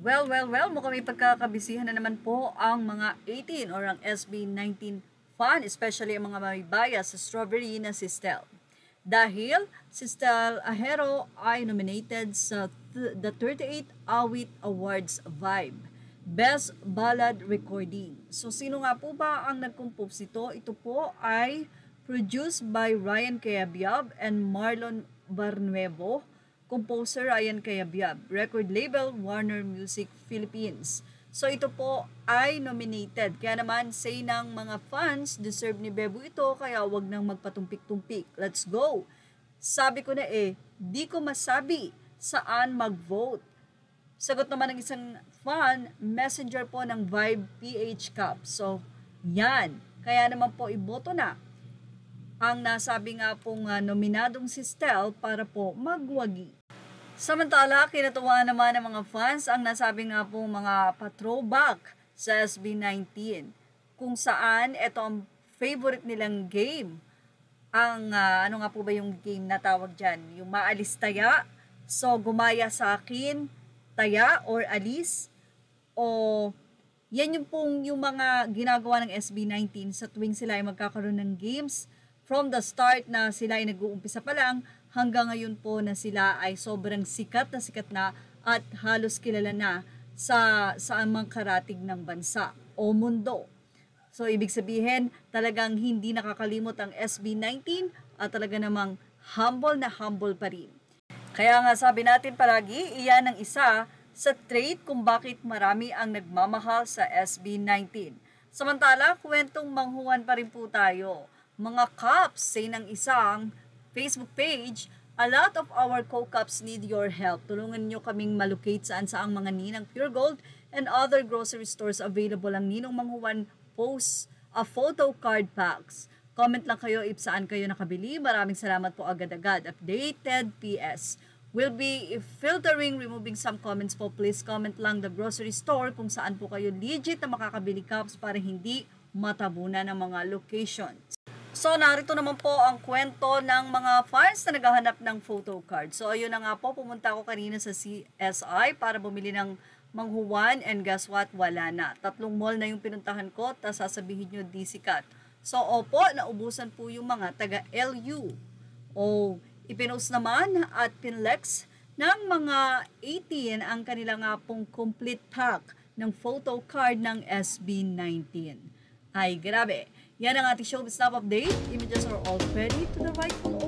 Well, mukhang may pagkakabisihan na naman po ang mga 18 or ang SB19 fan, especially ang mga may bias sa strawberry na si Stel. Dahil si Stel Ahero ay nominated sa the 38 Awit Awards Vibe, Best Ballad Recording. So sino nga po ba ang nag-compose nito? Ito po ay produced by Ryan Cayabyab and Marlon Barnuevo. Composer Ryan Cayabyab, record label Warner Music Philippines. So ito po ay nominated. Kaya naman say ng mga fans, deserve ni Bebo ito, kaya wag nang magpatumpik-tumpik. Let's go! Sabi ko na di ko masabi saan mag-vote. Sagot naman ng isang fan, messenger po ng Vibe PH Cup. So yan, kaya naman po iboto na ang nasabi nga pong nominadong si Stel para po magwagi. Samantala, kinatuwa naman ng mga fans ang nasabi nga pong mga pa-throwback sa SB19 kung saan ito ang favorite nilang game. Ang ano nga po ba yung game na tawag dyan? Yung maalis taya, so gumaya sa akin, taya or alis, o yan yung pong yung mga ginagawa ng SB19 sa tuwing sila ay magkakaroon ng games. From the start na sila ay nag-uumpisa pa lang hanggang ngayon po na sila ay sobrang sikat na at halos kilala na sa amang karatig ng bansa o mundo. So ibig sabihin talagang hindi nakakalimot ang SB19 at talaga namang humble pa rin. Kaya nga sabi natin palagi, iyan ang isa sa trait kung bakit marami ang nagmamahal sa SB19. Samantala, kwentong manghuwan pa rin po tayo. Mga Cups, say ng isang Facebook page, a lot of our co-cups need your help. Tulungan nyo kaming malocate saan mga Ninang Pure Gold and other grocery stores available ang Ninong Manghuwan posts a photo card packs. Comment lang kayo if saan kayo nakabili. Maraming salamat po agad-agad. Updated PS. We'll be filtering, removing some comments po. Please comment lang the grocery store kung saan po kayo legit na makakabili cups para hindi matabunan ng mga locations. So, narito naman po ang kwento ng mga fans na naghahanap ng photo card. So, ayun na nga po, pumunta ako kanina sa CSI para bumili ng manghuwan and guess what? Wala na. 3 mall na yung pinuntahan ko, tapos sasabihin nyo di sikat. So, opo, naubusan po yung mga taga-LU. O, ipinost naman at pinlex ng mga 18 ang kanila nga pong complete pack ng photo card ng SB19. Ay, grabe. Yan ang ating showbiz snap update. Images are all ready to the right below.